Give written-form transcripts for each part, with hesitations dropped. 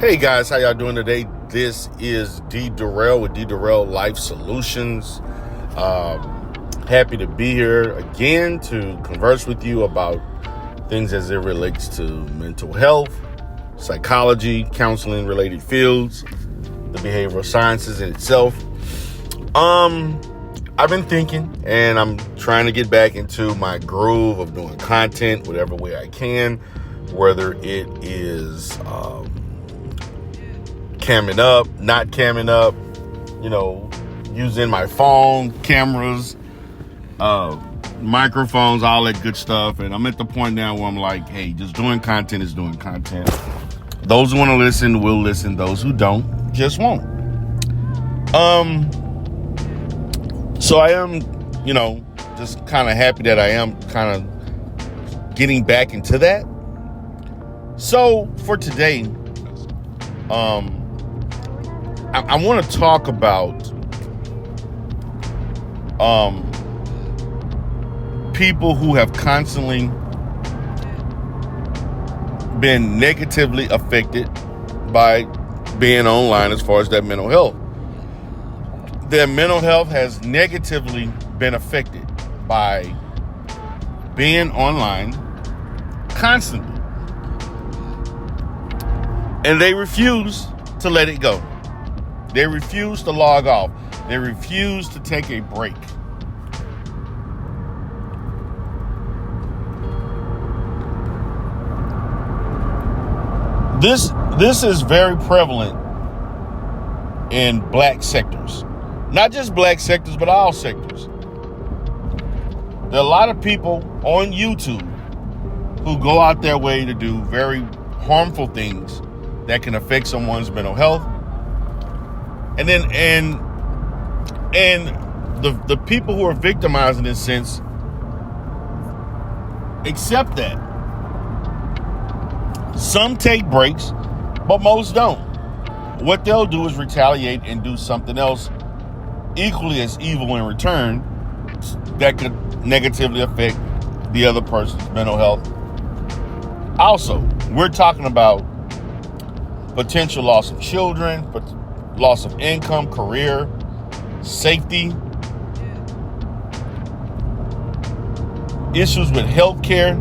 Hey guys, how y'all doing today? This is D. Durrell with D. Durrell Life Solutions. Happy to be here again to converse with you about things as it relates to mental health, psychology, counseling related fields, the behavioral sciences in itself. I've been thinking and I'm trying to get back into my groove of doing content whatever way I can, whether it is camming up, not camming up, using my phone, cameras, microphones, all that good stuff. And I'm at the point now where I'm like, hey, just doing content is doing content. Those who want to listen will listen. Those who don't just won't. So I am, just kind of happy that I am kind of getting back into that. So for today, I want to talk about people who have constantly been negatively affected by being online as far as their mental health. Their mental health has negatively been affected by being online constantly. And they refuse to let it go. They refuse to log off. They refuse to take a break. This is very prevalent in black sectors. Not just black sectors, but all sectors. There are a lot of people on YouTube who go out their way to do very harmful things that can affect someone's mental health. And the people who are victimized in this sense accept that. Some take breaks, but most don't. What they'll do is retaliate and do something else equally as evil in return that could negatively affect the other person's mental health. Also, we're talking about potential loss of children, loss of income, career, safety, issues with healthcare,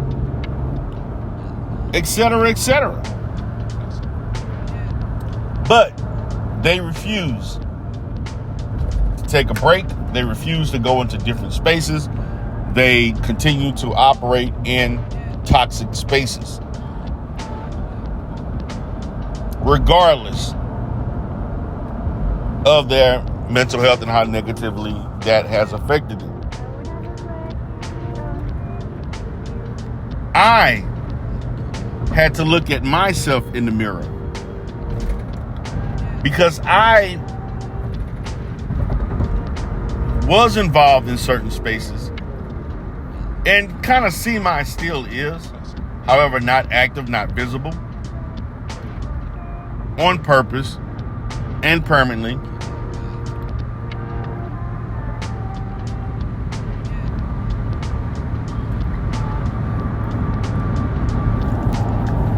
etc., etc. But they refuse to take a break. They refuse to go into different spaces. They continue to operate in toxic spaces, regardless of their mental health and how negatively that has affected them. I had to look at myself in the mirror because I was involved in certain spaces and kind of still is, however, not active, not visible, on purpose and permanently.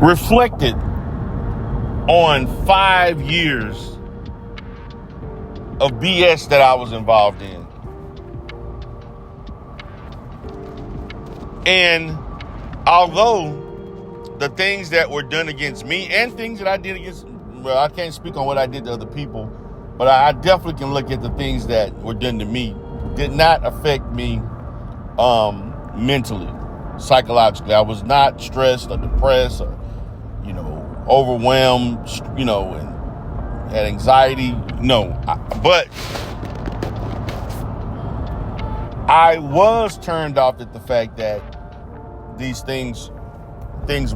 Reflected on 5 years of BS that I was involved in. And although the things that were done against me and things that I did against, well, I can't speak on what I did to other people, but I definitely can look at the things that were done to me did not affect me mentally, psychologically. I was not stressed or depressed or overwhelmed, and had anxiety. But I was turned off at the fact that these things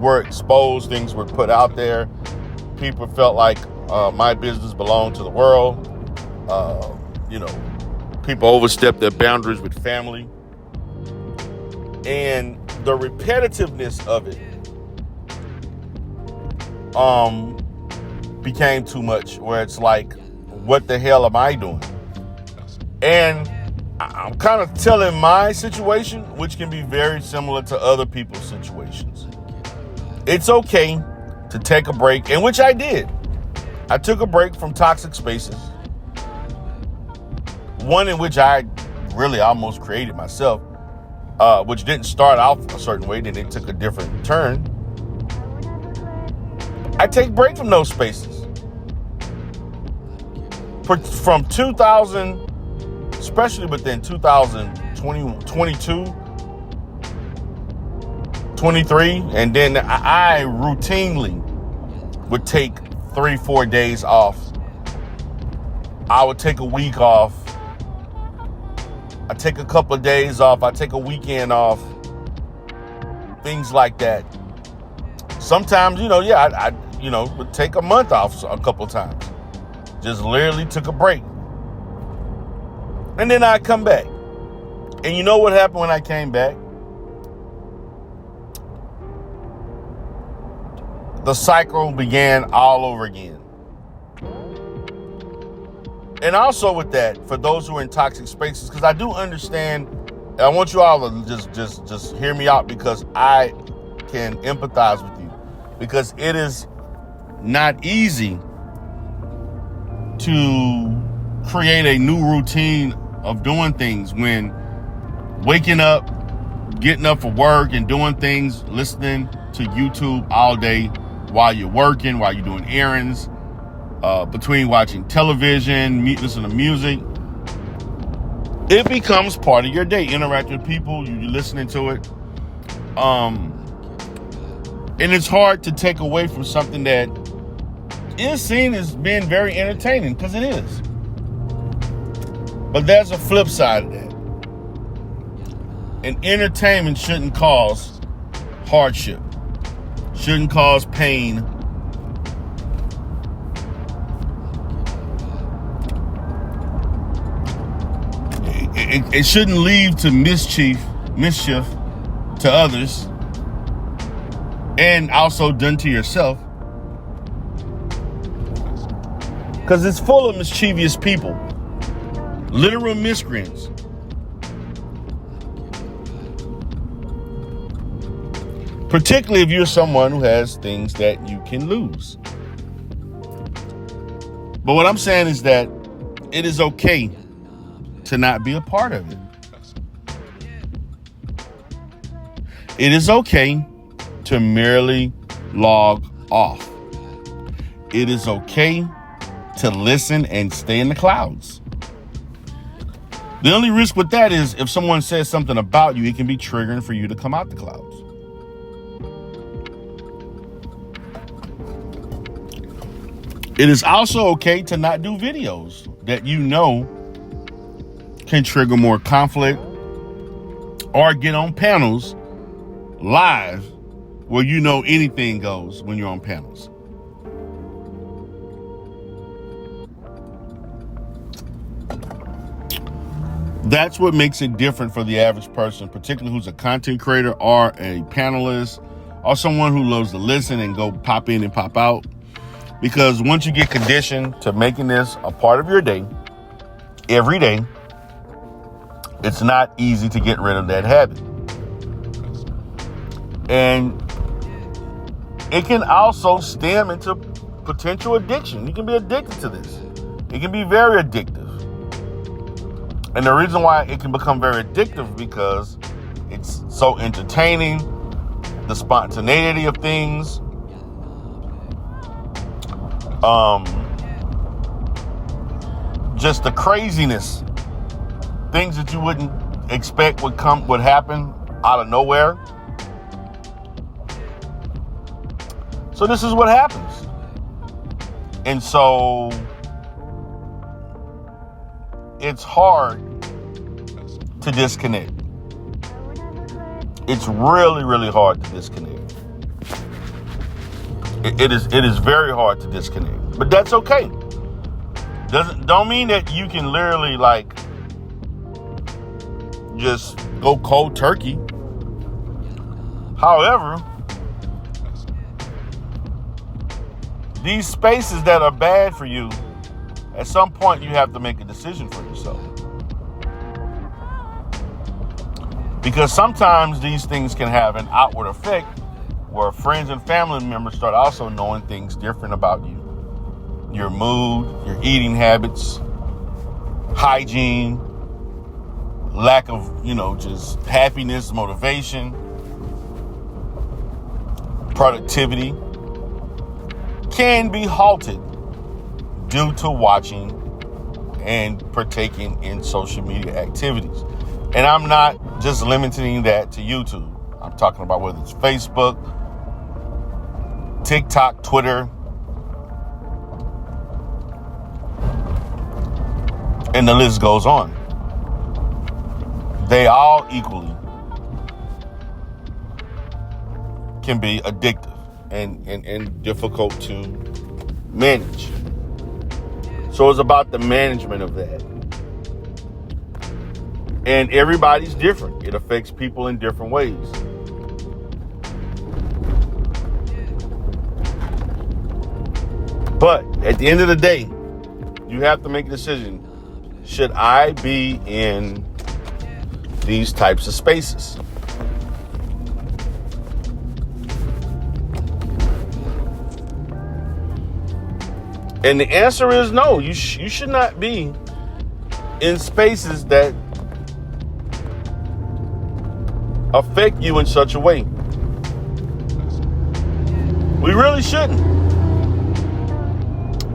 were exposed, things were put out there. People felt like my business belonged to the world. People overstepped their boundaries with family. And the repetitiveness of it became too much, where it's like, what the hell am I doing? And I'm kind of telling my situation, which can be very similar to other people's situations. It's okay to take a break, and which I did. I took a break from toxic spaces, one in which I really almost created myself, which didn't start out a certain way, then it took a different turn. I take break from those spaces. From 2000, especially within 2020, 22, 23, and then I routinely would take 3-4 days off. I would take a week off. I take a couple of days off. I take a weekend off. Things like that. Sometimes, I would take a month off a couple of times. Just literally took a break. And then I'd come back. And you know what happened when I came back? The cycle began all over again. And also with that, for those who are in toxic spaces, because I do understand, and I want you all to just hear me out, because I can empathize with you. Because it is not easy to create a new routine of doing things when waking up, getting up for work and doing things, listening to YouTube all day while you're working, while you're doing errands, between watching television, listening to music. It becomes part of your day. Interacting with people, you're listening to it. And it's hard to take away from something that is seen as being very entertaining, because it is. But there's a flip side of that. And entertainment shouldn't cause hardship, shouldn't cause pain. It shouldn't lead to mischief to others, and also done to yourself. Because it's full of mischievous people, literal miscreants. Particularly if you're someone who has things that you can lose. But what I'm saying is that it is okay to not be a part of it. It is okay to merely log off. It is okay to listen and stay in the clouds. The only risk with that is if someone says something about you, it can be triggering for you to come out the clouds. It is also okay to not do videos that you know can trigger more conflict, or get on panels live where you know anything goes when you're on panels. That's what makes it different for the average person, particularly who's a content creator or a panelist or someone who loves to listen and go pop in and pop out. Because once you get conditioned to making this a part of your day, every day, it's not easy to get rid of that habit. And it can also stem into potential addiction. You can be addicted to this. It can be very addictive. And the reason why it can become very addictive because it's so entertaining, the spontaneity of things, just the craziness, things that you wouldn't expect would happen out of nowhere. So this is what happens. And so it's hard to disconnect. It's really, really hard to disconnect. It is very hard to disconnect. But that's okay. Don't mean that you can literally just go cold turkey. However, these spaces that are bad for you, at some point you have to make a decision for yourself. Because sometimes these things can have an outward effect where friends and family members start also knowing things different about you. your mood, your eating habits, hygiene, lack of, just happiness, motivation, productivity can be halted due to watching and partaking in social media activities. And I'm not just limiting that to YouTube. I'm talking about whether it's Facebook, TikTok, Twitter, and the list goes on. They all equally can be addictive and difficult to manage. So it's about the management of that. And everybody's different. It affects people in different ways. But at the end of the day, you have to make a decision. Should I be in these types of spaces? And the answer is no. You should not be in spaces that affect you in such a way. We really shouldn't.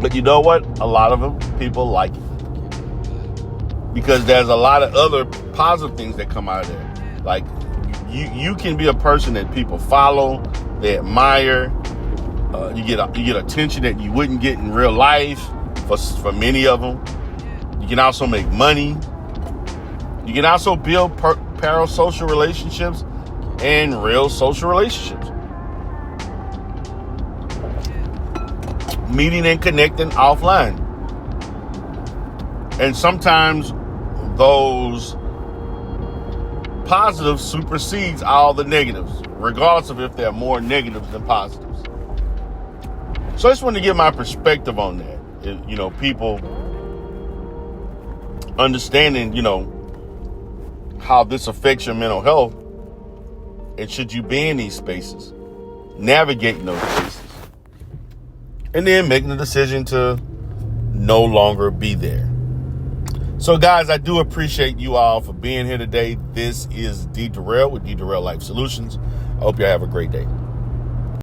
But you know what? A lot of them, people like it. Because there's a lot of other positive things that come out of there. Like, you can be a person that people follow, they admire. You get attention that you wouldn't get in real life for many of them. You can also make money. You can also build parasocial relationships and real social relationships. Meeting and connecting offline. And sometimes those positives supersedes all the negatives, regardless of if there are more negatives than positives. So I just wanted to get my perspective on that. People understanding, how this affects your mental health, and should you be in these spaces, navigating those spaces, and then making the decision to no longer be there. So guys, I do appreciate you all for being here today. This is D. Durrell with D. Durrell Life Solutions. I hope you have a great day.